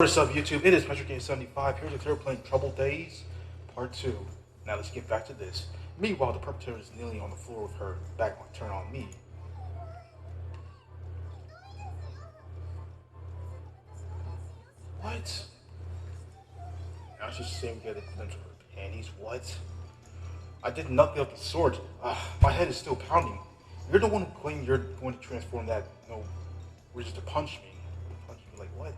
What is up, YouTube? It is MetroGame75 here to playing Trouble Days, Part 2. Now let's get back to this. Meanwhile, the perpetrator is kneeling on the floor with her back turned on me. What? Now she's saying we get them to her panties. What? I did nothing of the sort. My head is still pounding. You're the one who claimed you're going to transform that, wizard to punch me. Punch me like what?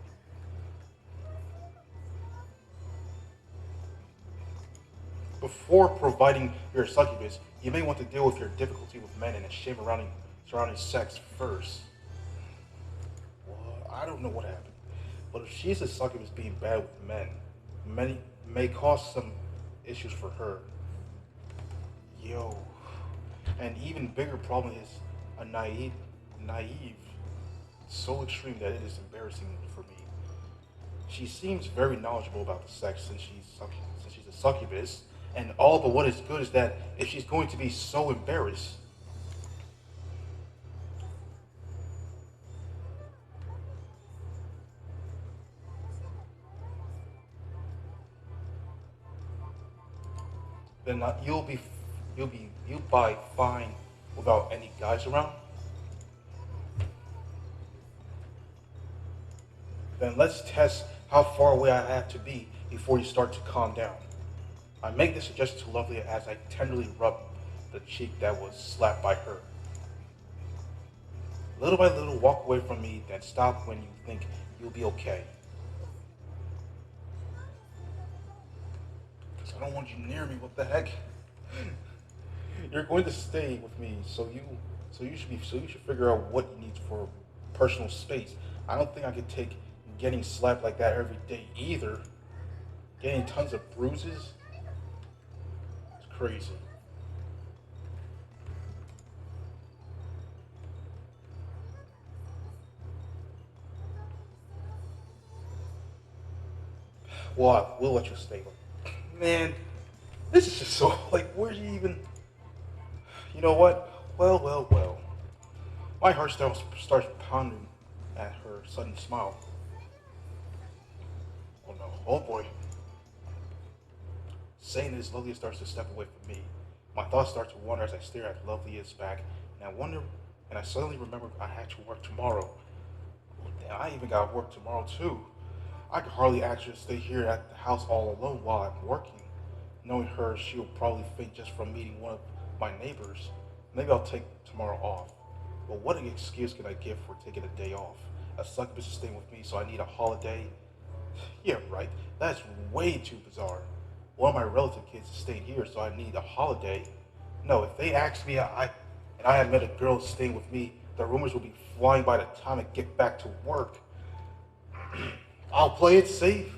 Before providing your succubus, you may want to deal with your difficulty with men and the shame surrounding sex first. Well, I don't know what happened, but if she's a succubus being bad with men, many may cause some issues for her. Yo, an even bigger problem is a naive, so extreme that it is embarrassing for me. She seems very knowledgeable about the sex since she's a succubus, and all but what is good is that if she's going to be so embarrassed, then you'll buy fine without any guys around. Then let's test how far away I have to be before you start to calm down. I make this suggestion to Lovely as I tenderly rub the cheek that was slapped by her. Little by little, walk away from me, then stop when you think you'll be okay. Because I don't want you near me, what the heck? You're going to stay with me, so you should figure out what you need for personal space. I don't think I could take getting slapped like that every day either. Getting tons of bruises. Crazy. Well, we'll let you stay. Man, this is just so, where's you even... You know what? Well. My heart starts pounding at her sudden smile. Oh no, oh boy. Saying this, Lovely starts to step away from me. My thoughts start to wander as I stare at Lovely's back, and I suddenly remember I had to work tomorrow. And I even got work tomorrow too. I could hardly ask her to stay here at the house all alone while I'm working. Knowing her, she'll probably faint just from meeting one of my neighbors. Maybe I'll take tomorrow off. But what excuse can I give for taking a day off? A succubus is staying with me, so I need a holiday? Yeah, right. That's way too bizarre. One of my relative kids is staying here, so I need a holiday. No, if they ask me and I had met a girl staying with me, the rumors will be flying by the time I get back to work. I'll play it safe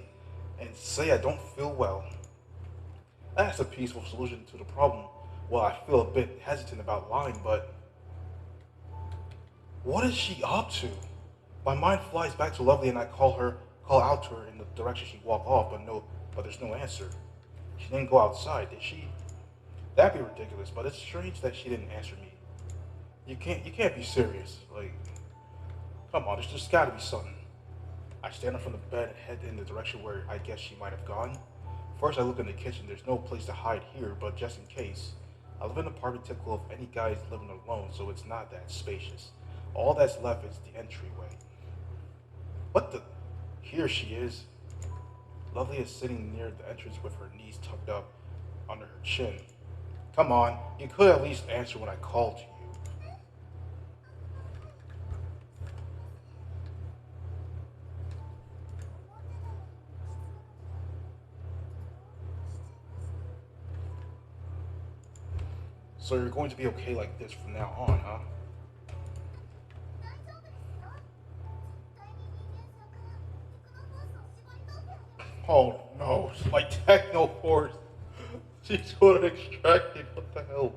and say I don't feel well. That's a peaceful solution to the problem. Well, I feel a bit hesitant about lying, but what is she up to? My mind flies back to Lovely and I call out to her in the direction she walked off, but there's no answer. She didn't go outside, did she? That'd be ridiculous, but it's strange that she didn't answer me. You can't be serious. Come on, there's just gotta be something. I stand up from the bed and head in the direction where I guess she might have gone. First, I look in the kitchen. There's no place to hide here, but just in case. I live in an apartment typical of any guy living alone, so it's not that spacious. All that's left is the entryway. What the? Here she is. Lovely is sitting near the entrance with her knees tucked up under her chin. Come on, you could at least answer when I called you. So you're going to be okay like this from now on, huh? Oh no, it's my techno force. She's going to extract it. What the hell?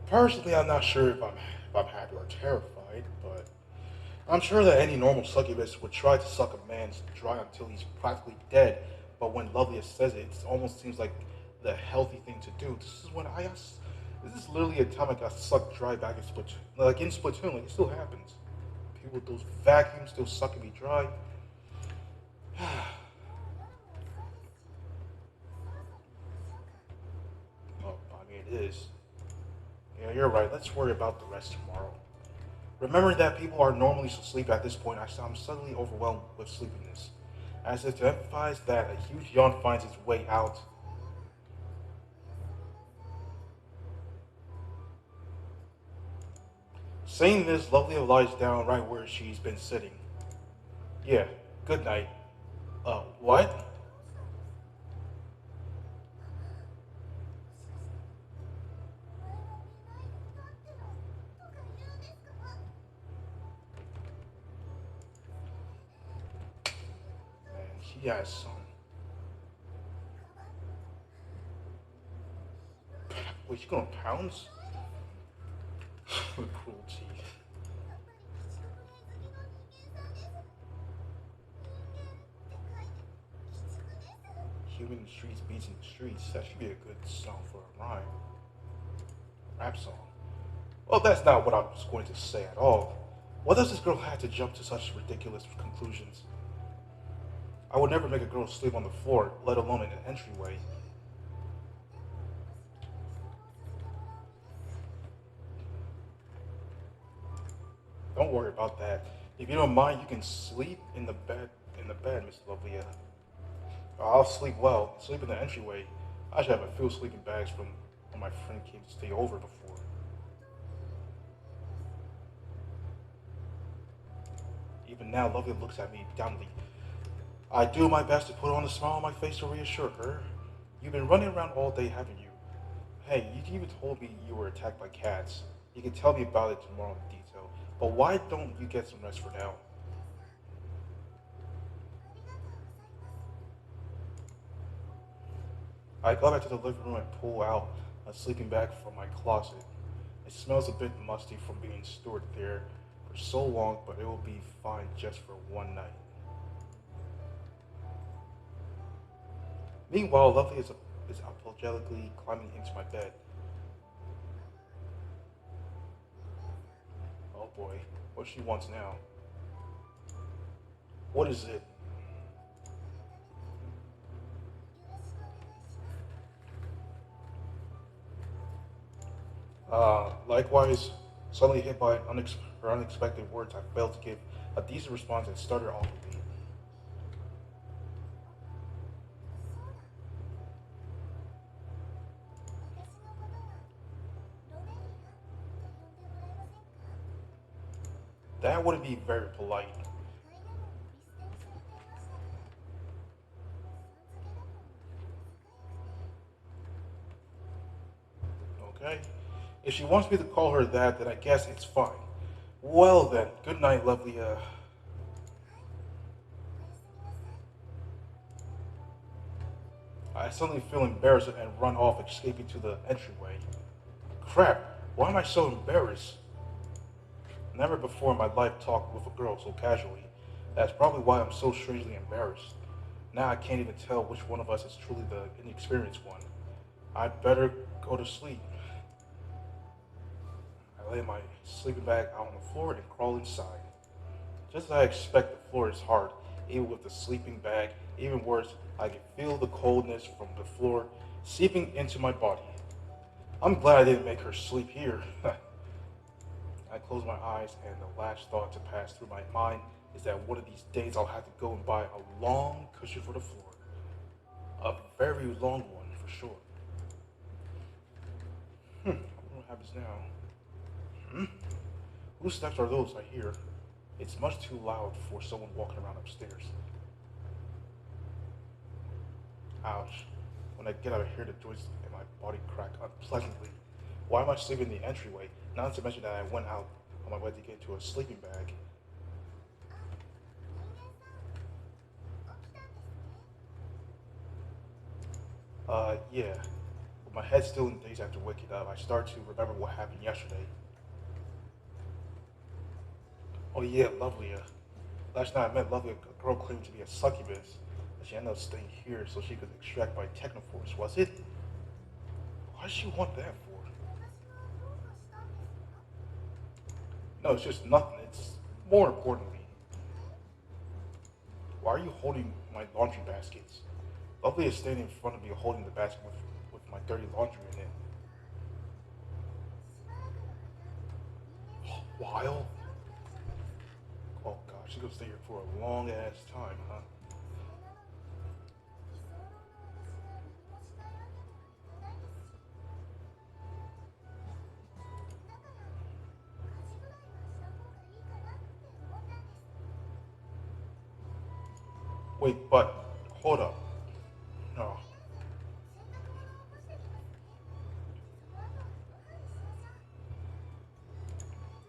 Personally, I'm not sure if I'm happy or terrified, but I'm sure that any normal succubus would try to suck a man's dry until he's practically dead. But when Loveliest says it, it almost seems like the healthy thing to do. This is literally a time I got sucked dry back in Splatoon. Like in Splatoon, it still happens. People with those vacuums still sucking me dry. is. Yeah, you're right. Let's worry about the rest tomorrow. Remembering that people are normally asleep at this point, I'm suddenly overwhelmed with sleepiness. As if to emphasize that, a huge yawn finds its way out. Saying this, Lovely lies down right where she's been sitting. Yeah, good night. What? Man, she has some. Wait, she going pounds? With cruelty. Human in the streets beats in the streets. That should be a good song for a rhyme. Rap song. Well, that's not what I was going to say at all. Why does this girl have to jump to such ridiculous conclusions? I would never make a girl sleep on the floor, let alone in an entryway. Don't worry about that. If you don't mind, you can sleep in the bed, Miss Lovia. I'll sleep well. Sleep in the entryway. I should have a few sleeping bags from when my friend came to stay over before. Even now, Lovia looks at me downly. I do my best to put on a smile on my face to reassure her. You've been running around all day, haven't you? Hey, you even told me you were attacked by cats. You can tell me about it tomorrow in detail. But why don't you get some rest for now? I go back to the living room and pull out a sleeping bag from my closet. It smells a bit musty from being stored there for so long, but it will be fine just for one night. Meanwhile, is apologetically climbing into my bed. Oh boy, what she wants now. What is it? Likewise, suddenly hit by her unexpected words, I failed to give a decent response and started off with me. That wouldn't be very polite, okay? If she wants me to call her that, then I guess it's fine. Well then, good night, lovely. I suddenly feel embarrassed and run off, escaping to the entryway. Crap, why am I so embarrassed? Never before in my life talked with a girl so casually. That's probably why I'm so strangely embarrassed. Now I can't even tell which one of us is truly the inexperienced one. I'd better go to sleep. I lay my sleeping bag out on the floor and crawl inside. Just as I expect, the floor is hard, even with the sleeping bag. Even worse, I can feel the coldness from the floor seeping into my body. I'm glad I didn't make her sleep here. I close my eyes, and the last thought to pass through my mind is that one of these days I'll have to go and buy a long cushion for the floor. A very long one, for sure. I wonder what happens now. Hmm? Whose steps are those I hear? It's much too loud for someone walking around upstairs. Ouch. When I get out of here, the joints in my body crack unpleasantly. Why am I sleeping in the entryway? Not to mention that I went out on my way to get into a sleeping bag. Yeah. With my head still in daze after waking up, I start to remember what happened yesterday. Oh yeah, Lovely. Last night I met Lovely, a girl claiming to be a succubus. And she ended up staying here so she could extract my technoforce, was it? Why does she want that for? No, it's just nothing. It's more importantly, why are you holding my laundry baskets? Lovely is standing in front of me holding the basket with my dirty laundry in it. while? Oh gosh, she's gonna stay here for a long ass time, huh? Wait, but hold up. No.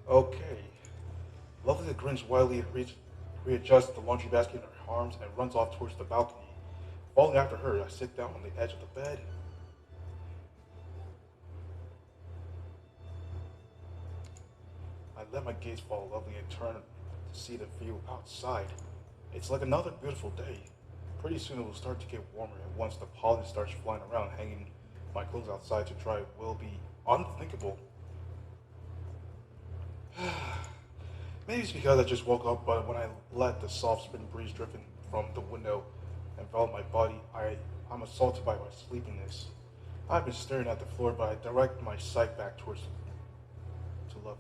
Okay. Lovely grins wildly, readjusts the laundry basket in her arms, and runs off towards the balcony. Falling after her, I sit down on the edge of the bed. I let my gaze follow Lovely and turn to see the view outside. It's like another beautiful day. Pretty soon it will start to get warmer, and once the pollen starts flying around, hanging my clothes outside to dry will be unthinkable. Maybe it's because I just woke up, but when I let the soft spring breeze drifting from the window envelop my body, I'm assaulted by my sleepiness. I've been staring at the floor, but I direct my sight back towards to Lovely.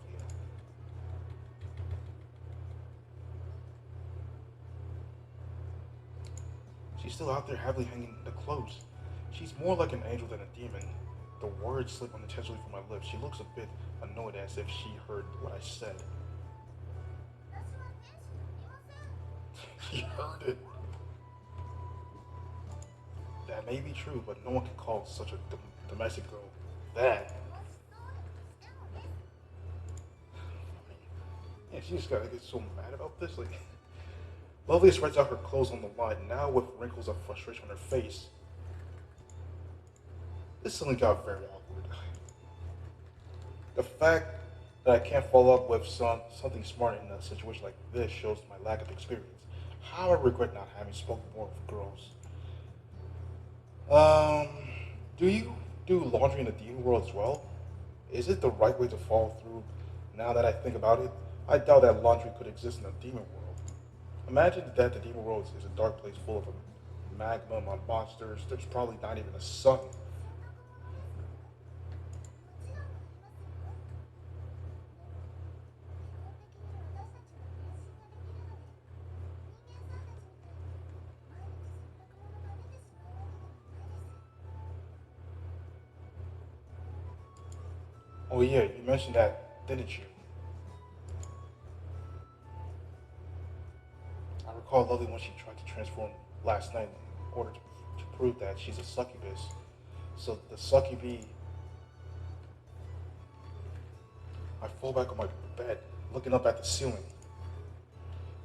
She's still out there heavily hanging the clothes. She's more like an angel than a demon. The words slip unintentionally from my lips. She looks a bit annoyed as if she heard what I said. She heard it. That may be true, but no one can call such a domestic girl that. Yeah, she just gotta get so mad about this. Like, Lovely spreads out her clothes on the line, now with wrinkles of frustration on her face. This suddenly got very awkward. The fact that I can't follow up with something smart in a situation like this shows my lack of experience. How I regret not having spoken more with girls. Um, do you do laundry in the demon world as well? Is it the right way to follow through? Now that I think about it, I doubt that laundry could exist in a demon world. Imagine that the demon world is a dark place full of magma and monsters. There's probably not even a sun. Oh yeah, you mentioned that, didn't you? I recall Lovely when she tried to transform last night in order to prove that she's a succubus. So the succubi, I fall back on my bed, looking up at the ceiling.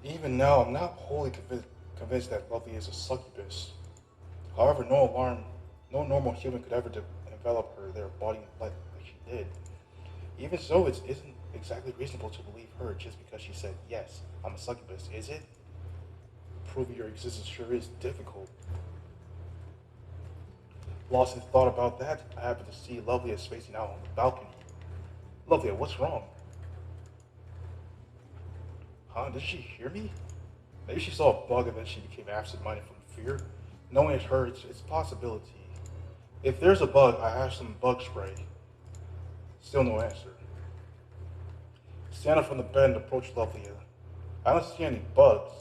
Even now, I'm not wholly convinced that Lovely is a succubus. However, no normal human could ever envelop their body in light like she did. Even so, it isn't exactly reasonable to believe her just because she said, yes, I'm a succubus, is it? Proving your existence sure is difficult. Lost in thought about that, I happened to see Lovely spacing out on the balcony. Lovely, what's wrong? Huh? Did she hear me? Maybe she saw a bug and then she became absent-minded from fear. Knowing it's her, it's a possibility. If there's a bug, I have some bug spray. Still no answer. Stand up from the bed and approach Lovely. I don't see any bugs.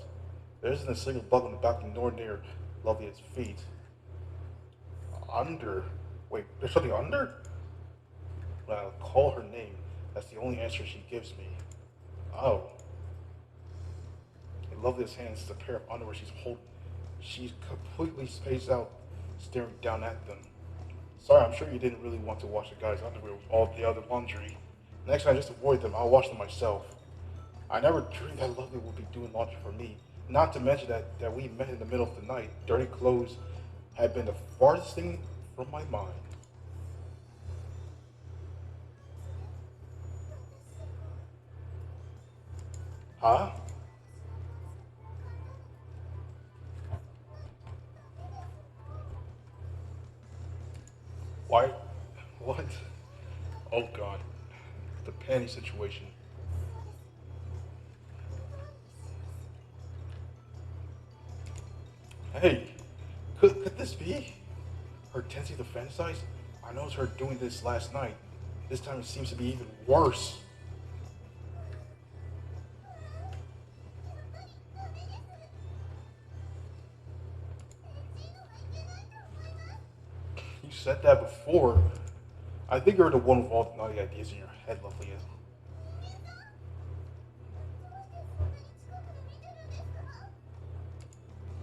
There isn't a single bug on the balcony nor near Lovely's feet. Under? Wait, there's something under? When I call her name, that's the only answer she gives me. Oh. In Lovely's hands is a pair of underwear she's holding. She's completely spaced out, staring down at them. Sorry, I'm sure you didn't really want to wash the guy's underwear with all the other laundry. Next time, just avoid them. I'll wash them myself. I never dreamed that Lovely would be doing laundry for me. Not to mention that we met in the middle of the night. Dirty clothes had been the farthest thing from my mind. Huh? Why? What? Oh God. The panty situation. Hey, could this be? Her tendency to fantasize? I noticed her doing this last night. This time it seems to be even worse. You said that before. I think you're the one with all the naughty ideas in your head, Lovely.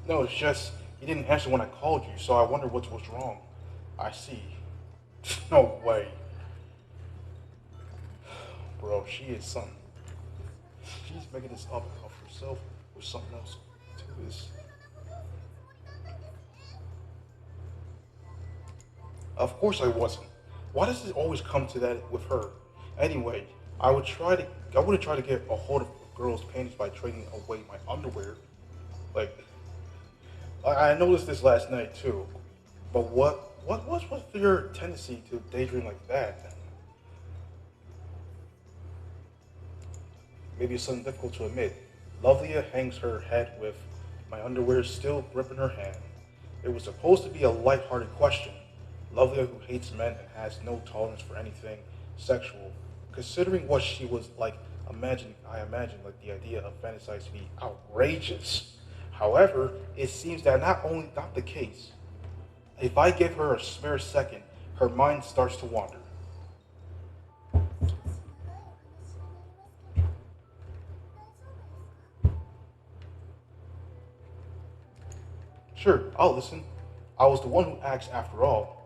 No, it's just you didn't answer when I called you, so I wonder what was wrong. I see. No way. Bro, she is something. She's making this up of herself with something else to this. Of course I wasn't. Why does it always come to that with her? Anyway, I wouldn't try to get a hold of a girl's panties by trading away my underwear. Like I noticed this last night too. But what's with your tendency to daydream like that? Maybe it's something difficult to admit. Lovlia hangs her head with my underwear still gripping her hand. It was supposed to be a light-hearted question. Lovlia, who hates men and has no tolerance for anything sexual, considering what she was like, I imagine like the idea of fantasize to be outrageous. However, it seems that not the case. If I give her a spare second, her mind starts to wander. Sure, I'll listen. I was the one who asked after all.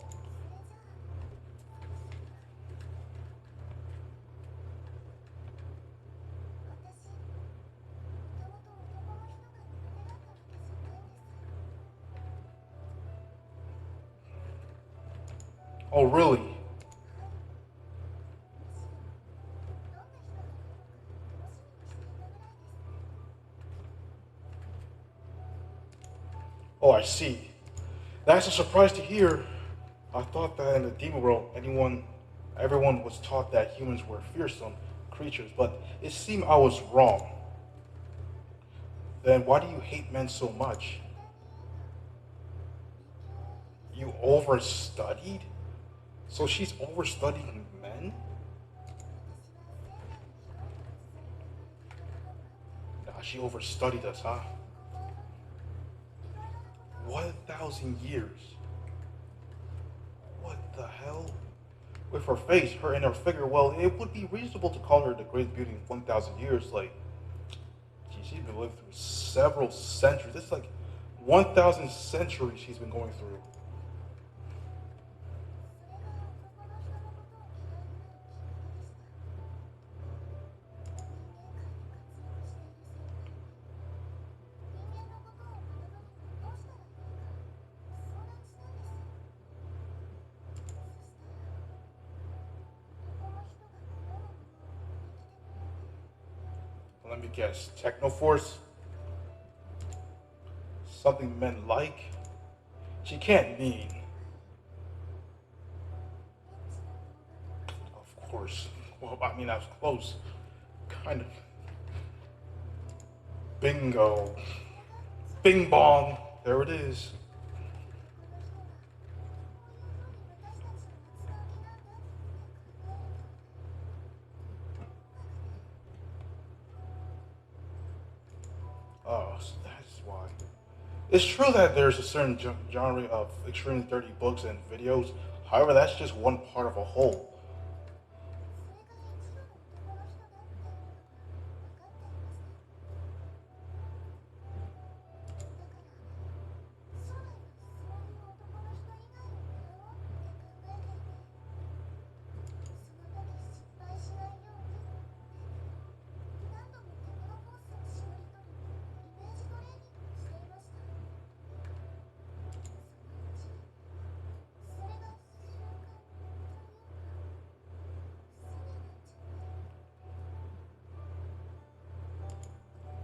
Oh, really? Oh, I see. That's a surprise to hear. I thought that in the demon world, everyone was taught that humans were fearsome creatures, but it seemed I was wrong. Then why do you hate men so much? You overstudied? So she's overstudying men? Nah, she overstudied us, huh? 1,000 years. What the hell? With her face, her and her figure, well, it would be reasonable to call her the great beauty of 1,000 years. Like, she's been living through several centuries. It's like 1,000 centuries she's been going through. Let me guess. Technoforce? Something men like? She can't mean. Of course. Well, I mean, I was close. Kind of. Bingo. Bing bong. There it is. Oh, so that's why. It's true that there's a certain genre of extremely dirty books and videos. However, that's just one part of a whole.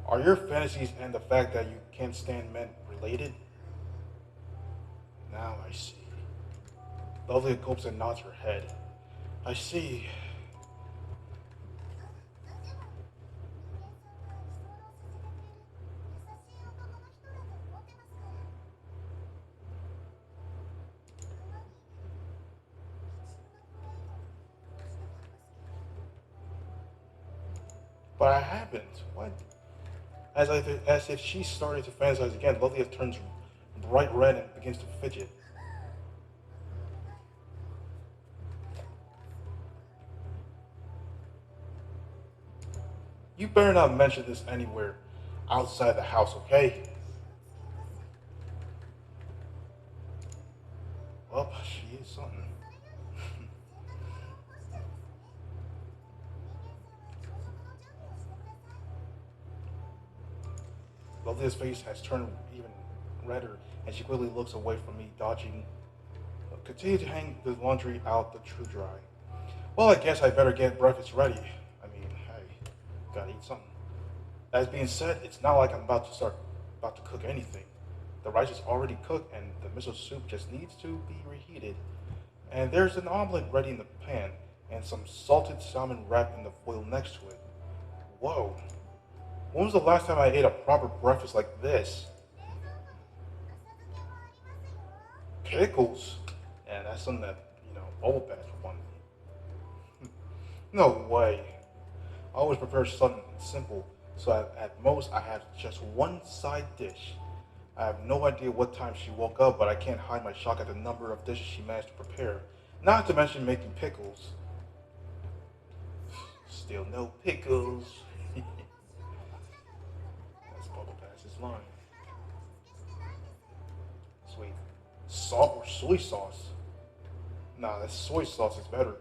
Are your fantasies and the fact that you can't stand men related? Now I see. Lovely gulps and nods her head. I see. But I haven't. What? As if she's starting to fantasize again, Lovely turns bright red and begins to fidget. You better not mention this anywhere outside the house, okay? Well, she is something. Love's face has turned even redder, and she quickly looks away from me, dodging. Continue to hang the laundry out the true dry. Well, I guess I better get breakfast ready. I mean, hey, gotta eat something. That being said, it's not like I'm about to cook anything. The rice is already cooked, and the miso soup just needs to be reheated. And there's an omelet ready in the pan, and some salted salmon wrapped in the foil next to it. Whoa! When was the last time I ate a proper breakfast like this? Pickles? And that's something that, Bubble Bath would want. No way. I always prefer something simple, so at most I have just one side dish. I have no idea what time she woke up, but I can't hide my shock at the number of dishes she managed to prepare. Not to mention making pickles. Still no pickles. That's Bubble Bath's line. Sweet. Salt or soy sauce? Nah, that soy sauce is better.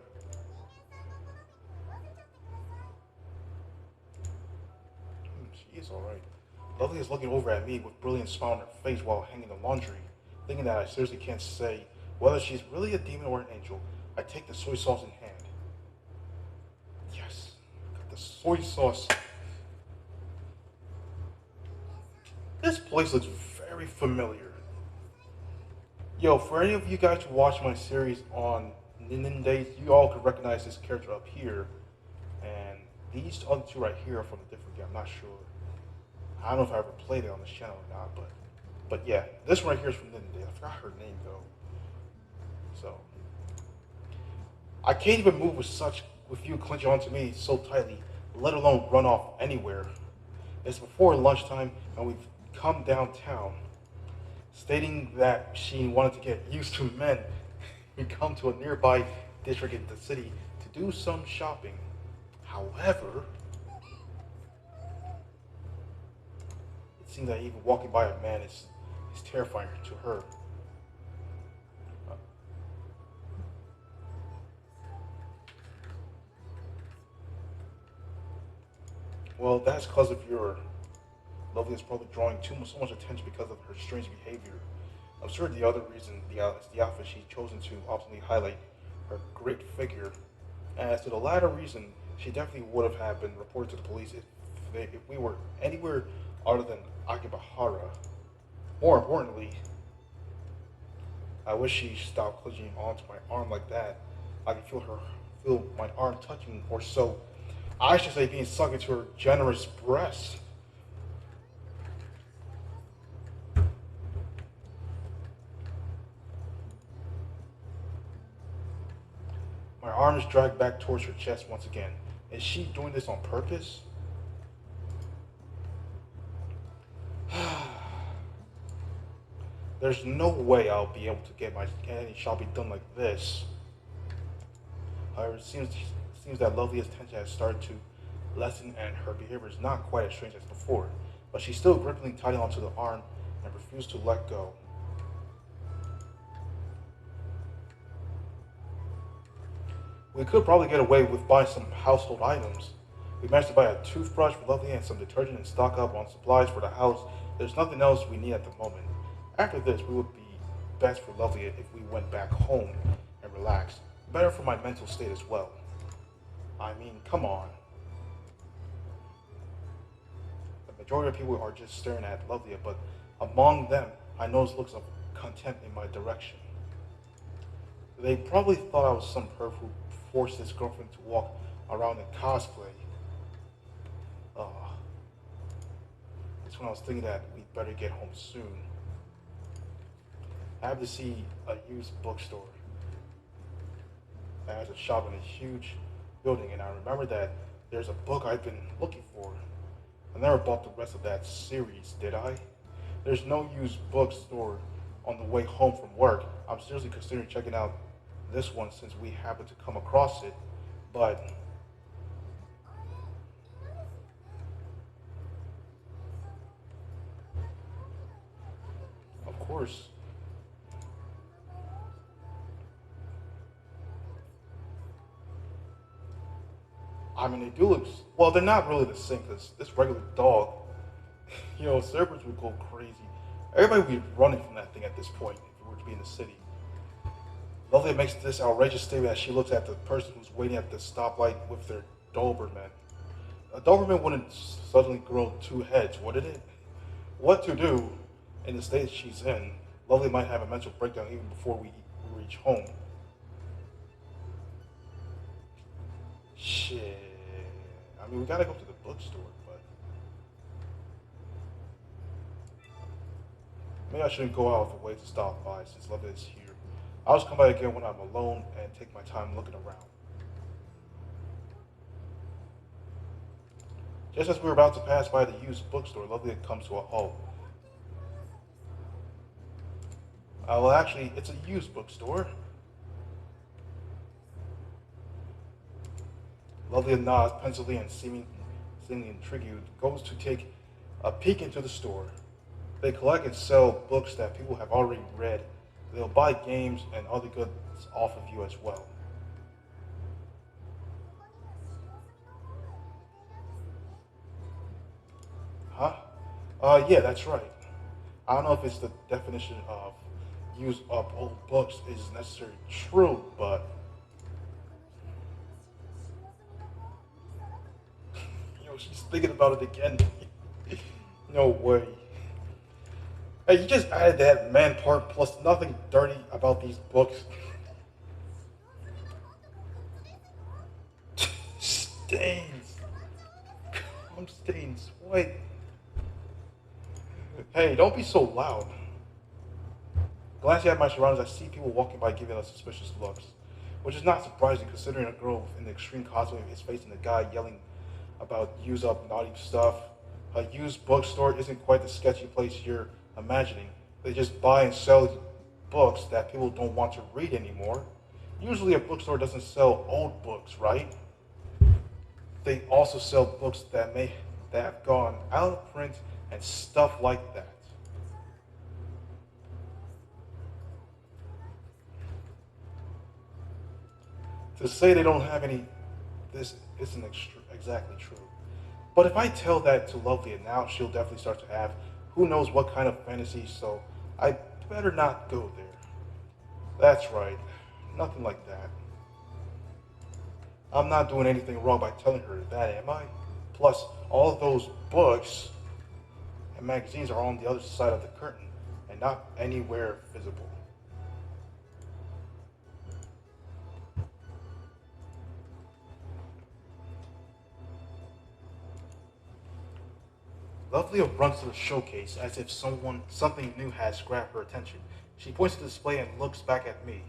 She is alright. Lovely is looking over at me with a brilliant smile on her face while hanging the laundry, thinking that I seriously can't say whether she's really a demon or an angel. I take the soy sauce in hand. Yes, got the soy sauce. This place looks very familiar. Yo, for any of you guys who watch my series on TroubleDays, you all could recognize this character up here. And these other two right here are from a different game. I'm not sure. I don't know if I ever played it on this channel or not, but yeah, this one right here is from TroubleDays. I forgot her name though. So I can't even move with you clenching onto me so tightly, let alone run off anywhere. It's before lunchtime and we've come downtown. Stating that she wanted to get used to men, we come to a nearby district in the city to do some shopping. However, it seems that even walking by a man is terrifying to her. Well, that's because of your Lovely is probably drawing so much attention because of her strange behavior. I'm sure the other reason is the outfit she's chosen to ultimately highlight her great figure. And as to the latter reason, she definitely would have been reported to the police if we were anywhere other than Akibahara. More importantly, I wish she stopped clutching onto my arm like that. I can feel my arm touching, or so I should say, being sucked into her generous breast. My arm is dragged back towards her chest once again. Is she doing this on purpose? There's no way I'll be able to get any shopping done like this. However, it seems that Lovely's tension has started to lessen and her behavior is not quite as strange as before. But she's still gripping tightly onto the arm and refuses to let go. We could probably get away with buying some household items. We managed to buy a toothbrush for Lovely and some detergent and stock up on supplies for the house. There's nothing else we need at the moment. After this, we would be best for Lovely if we went back home and relaxed. Better for my mental state as well. I mean, come on. The majority of people are just staring at Lovely, but among them, I noticed looks of contempt in my direction. They probably thought I was some perv who forced his girlfriend to walk around in cosplay. That's when I was thinking that we'd better get home soon. I have to see a used bookstore that has a shop in a huge building, and I remember that there's a book I've been looking for. I never bought the rest of that series, did I? There's no used bookstore on the way home from work. I'm seriously considering checking out this one since we happened to come across it, but course. I mean, they do look. Well, they're not really the same because this regular dog, servers would go crazy. Everybody would be running from that thing at this point if we were to be in the city. Lovely makes this outrageous statement as she looks at the person who's waiting at the stoplight with their Doberman. A Doberman wouldn't suddenly grow two heads, wouldn't it? What to do in the state she's in? Lovely might have a mental breakdown even before we reach home. Shit. I mean, we gotta go to the bookstore, but maybe I shouldn't go out of the way to stop by since Lovely is here. I'll just come by again when I'm alone and take my time looking around. Just as we were about to pass by the used bookstore, Lovely comes to a halt. Well, actually, it's a used bookstore. Lovely nods pensively and seemingly intrigued, goes to take a peek into the store. They collect and sell books that people have already read. They'll buy games and other goods off of you as well. Huh? Yeah, that's right. I don't know if it's the definition of use up old books is necessarily true, but she's thinking about it again. No way. Hey, you just added that man part plus nothing dirty about these books. Stains. Cum stains. What? Hey, don't be so loud. Glancing at my surroundings, I see people walking by giving us suspicious looks, which is not surprising considering a girl in the extreme costume is facing a guy yelling about use up naughty stuff. A used bookstore isn't quite the sketchy place you're imagining. They just buy and sell books that people don't want to read anymore. Usually a bookstore doesn't sell old books, right? They also sell books that have gone out of print and stuff like that. To say they don't have any, this isn't exactly true. But if I tell that to Lovely now, she'll definitely start to have who knows what kind of fantasy, so I better not go there. That's right, nothing like that. I'm not doing anything wrong by telling her that, am I? Plus, all of those books and magazines are on the other side of the curtain and not anywhere visible. Lovely runs to the showcase as if something new has grabbed her attention. She points to the display and looks back at me.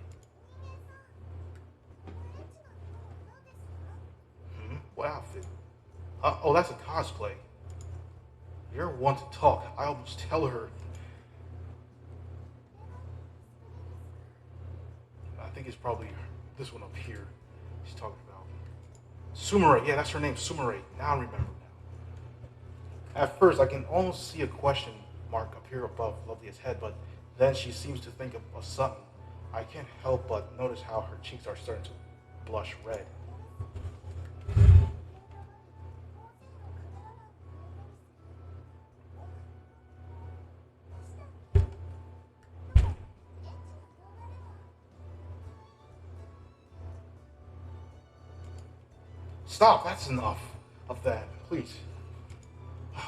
What outfit? Oh, that's a cosplay. You're one to talk. I almost tell her. I think it's probably this one up here she's talking about. Sumire. Yeah, that's her name, Sumire. Now I remember now. At first, I can almost see a question mark appear above Lovely's head, but then she seems to think of something. I can't help but notice how her cheeks are starting to blush red. Stop, that's enough of that, please.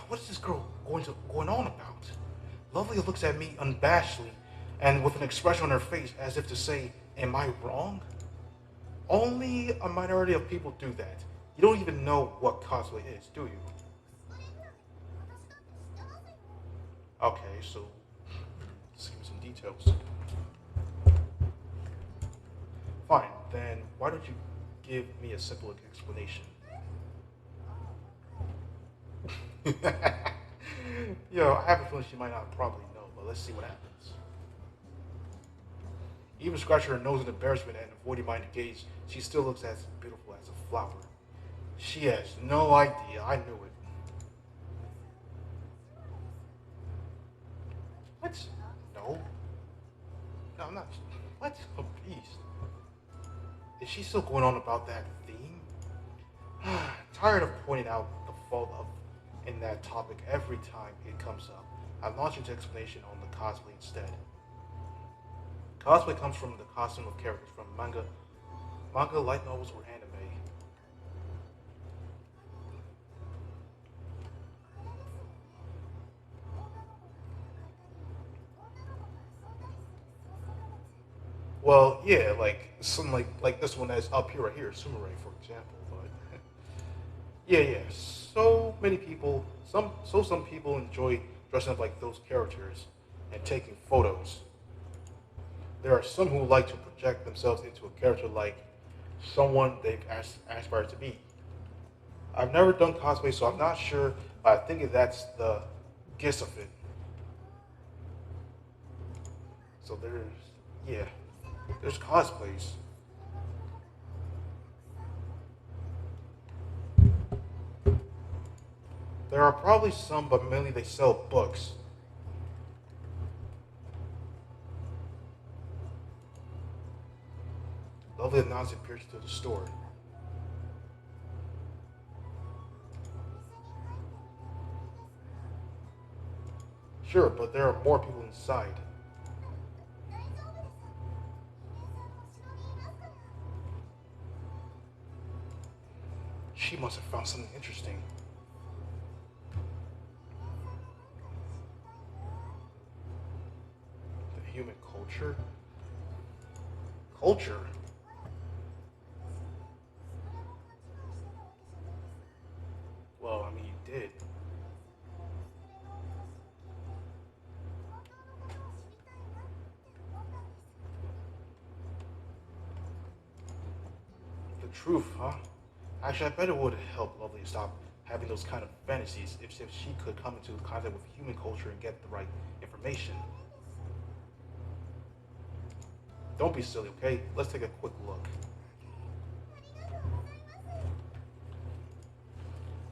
What is this girl going on about? Lovely looks at me unabashedly and with an expression on her face as if to say, am I wrong? Only a minority of people do that. You don't even know what cosplay is, do you? Okay, so let's give me some details. Fine, then why don't you give me a simple explanation? I have a feeling she might not probably know, but let's see what happens. Even scratching her nose in embarrassment and avoiding my gaze, she still looks as beautiful as a flower. She has no idea. I knew it. What? No. No. No, I'm not. What? A beast. Is she still going on about that theme? Tired of pointing out the fault of in that topic every time it comes up. I launch into explanation on the cosplay instead. Cosplay comes from the costume of characters from manga, light novels, or anime. Well, yeah, like some like this one that's up here right here, Sumeray, for example. But yeah, yeah. So many people, some people enjoy dressing up like those characters and taking photos. There are some who like to project themselves into a character like someone they've aspired to be. I've never done cosplay, so I'm not sure, but I think that's the gist of it. So yeah, there's cosplays. There are probably some, but mainly they sell books. Lovely announce appears to the store. Sure, but there are more people inside. She must have found something interesting. The human culture? Culture? Well, I mean, you did. The truth, huh? Actually, I bet it would help Lovely stop having those kind of fantasies if she could come into contact with human culture and get the right information. Don't be silly, okay? Let's take a quick look.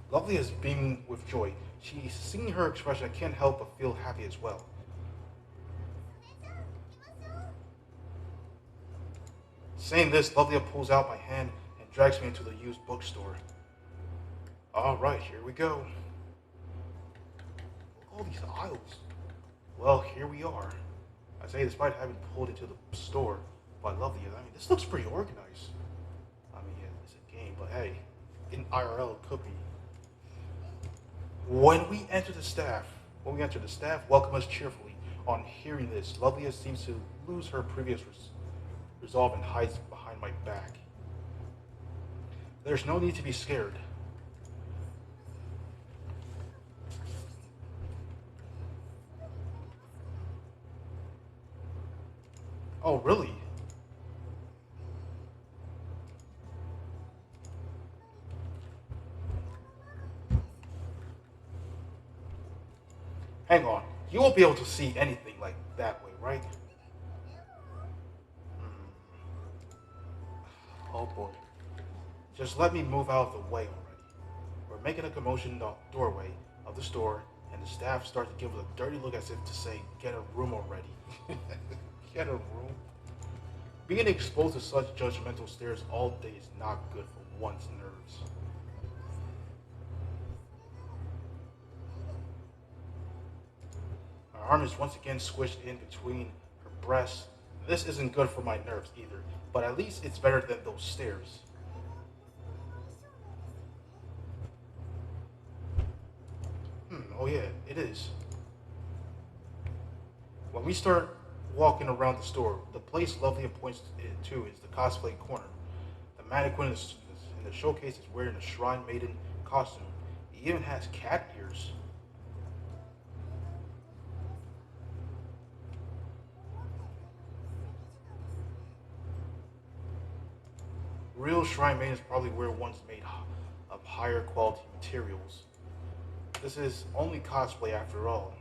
Lovely is beaming with joy. She's seeing her expression. I can't help but feel happy as well. Saying this, Lovely pulls out my hand and drags me into the used bookstore. All right, here we go. All these aisles. Well, here we are. I say, despite having pulled into the store by Lovely, I mean, this looks pretty organized. I mean, yeah, it's a game, but hey, in IRL it could be. When we enter the staff, when we enter the staff, welcome us cheerfully. On hearing this, Lovely seems to lose her previous resolve and hides behind my back. There's no need to be scared. Oh, really? Hang on. You won't be able to see anything like that way, right? Oh boy. Just let me move out of the way already. We're making a commotion in the doorway of the store, and the staff starts to give us a dirty look as if to say, get a room already. Get a room? Being exposed to such judgmental stares all day is not good for one's nerves. My arm is once again squished in between her breasts. This isn't good for my nerves either, but at least it's better than those stares. Oh yeah, it is. When we start walking around the store, the place Lovely points to is the cosplay corner. The mannequin in the showcase is wearing a Shrine Maiden costume. He even has cat ears. Real Shrine Maidens probably wear ones made of higher quality materials. This is only cosplay after all.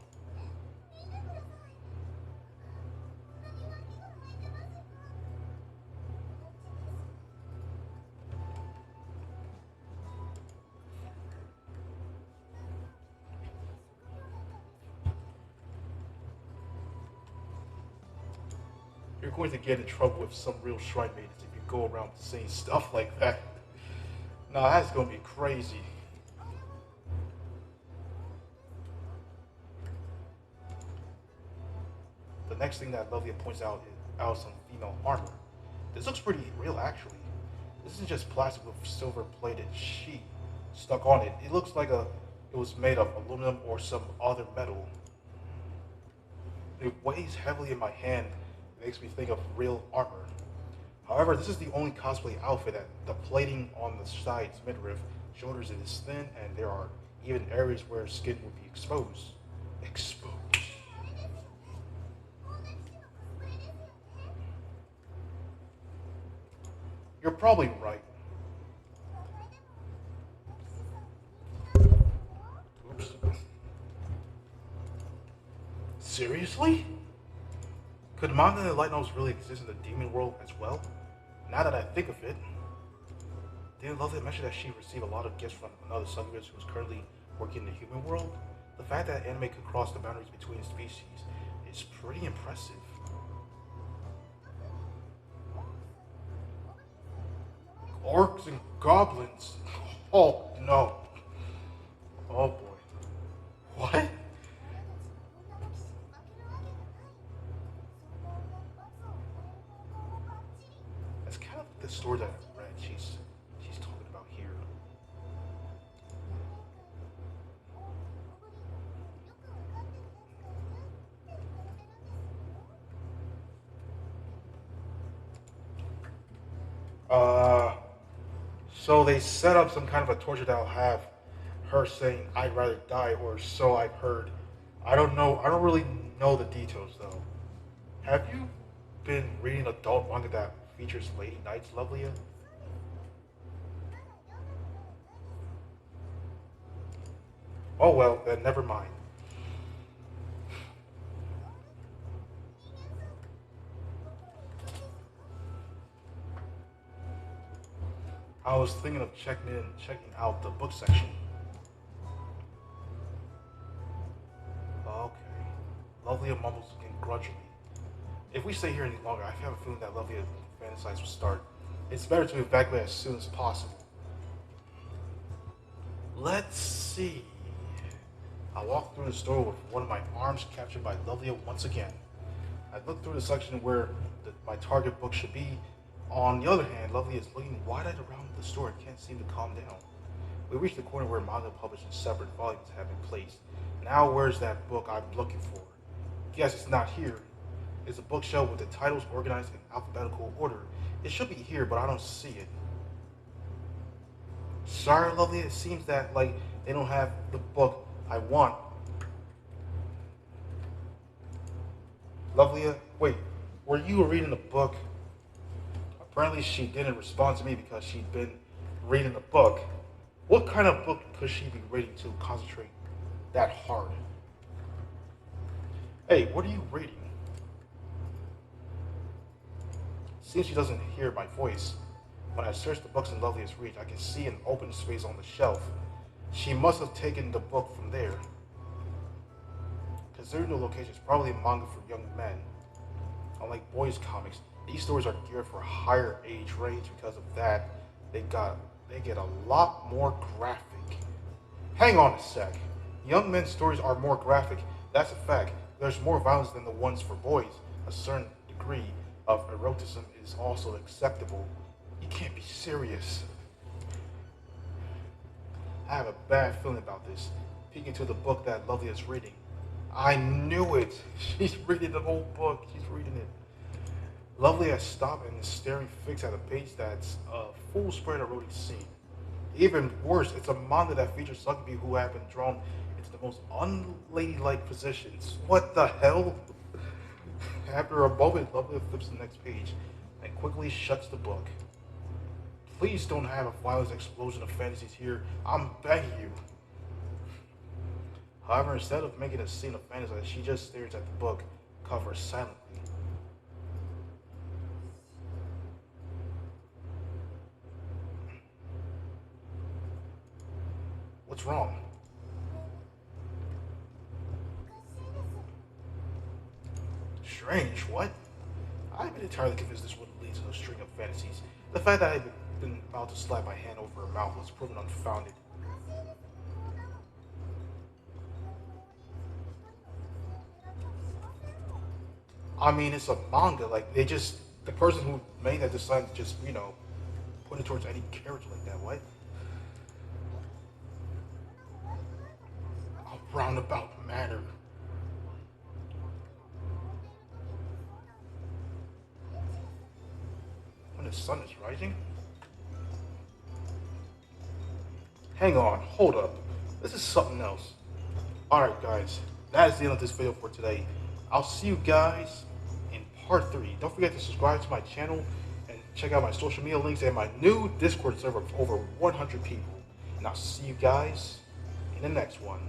You're going to get in trouble with some real shrine maidens if you go around saying stuff like that. Nah, that's gonna be crazy. The next thing that Lovia points out is some female armor. This looks pretty real, actually. This isn't just plastic with silver-plated sheet stuck on it. It looks like it was made of aluminum or some other metal. It weighs heavily in my hand. It makes me think of real armor. However, this is the only cosplay outfit that the plating on the sides, midriff, shoulders is thin, and there are even areas where skin would be exposed. Exposed. You're probably right. Oops. Seriously? Could manga and light novels really exist in the demon world as well? Now that I think of it, didn't Lovely mention that she received a lot of gifts from another subject who is currently working in the human world? The fact that anime could cross the boundaries between species is pretty impressive. Orcs and goblins? Oh no. Oh boy. What? That's kind of the story that I've read she's talking about here. Uh so they set up some kind of a torture that'll have her saying I'd rather die, or so I've heard. I don't know, I don't really know the details though. Have you been reading adult manga that features lady knights, Lovely? Oh well, then never mind. I was thinking of checking out the book section. Okay. Lovely mumbles again grudgingly. If we stay here any longer, I have a feeling that Lovely fantasize will start. It's better to evacuate as soon as possible. Let's see. I walk through the store with one of my arms captured by Lovely once again. I look through the section where my target book should be. On the other hand, Lovely is looking wide-eyed around the store and can't seem to calm down. We reach the corner where manga published in separate volumes have been placed. Now where's that book I'm looking for? Guess it's not here. It's a bookshelf with the titles organized in alphabetical order. It should be here, but I don't see it. Sorry, Lovely, it seems that like they don't have the book I want. Lovely, wait, were you reading the book? Apparently she didn't respond to me because she'd been reading the book. What kind of book could she be reading to concentrate that hard? Hey, what are you reading? Seems she doesn't hear my voice. When I search the books in Lovely's reach, I can see an open space on the shelf. She must have taken the book from there. Considering the location, it's probably a manga for young men. Unlike boys' comics, these stories are geared for a higher age range. Because of that, they get a lot more graphic. Hang on a sec. Young men's stories are more graphic. That's a fact. There's more violence than the ones for boys. A certain degree of eroticism is also acceptable. You can't be serious. I have a bad feeling about this. Peek into the book that Lovely is reading. I knew it. She's reading the whole book. She's reading it. Lovely has stopped and is staring fixed at a page that's a full spread erotic scene. Even worse, it's a manga that features Succubi who have been drawn into the most unladylike positions. What the hell? After a moment, Lovely flips the next page and quickly shuts the book. Please don't have a violent explosion of fantasies here. I'm begging you. However, instead of making a scene of fantasy, she just stares at the book cover silently. What's wrong? Strange, what? I've been entirely convinced this would lead to a string of fantasies. The fact that I've been about to slap my hand over her mouth was proven unfounded. I mean, it's a manga. Like, the person who made that design just, put it towards any character like that. What? A roundabout manner. When the sun is rising? Hang on, hold up. This is something else. Alright, guys, that is the end of this video for today. I'll see you guys in part 3. Don't forget to subscribe to my channel and check out my social media links and my new Discord server of over 100 people. And I'll see you guys in the next one.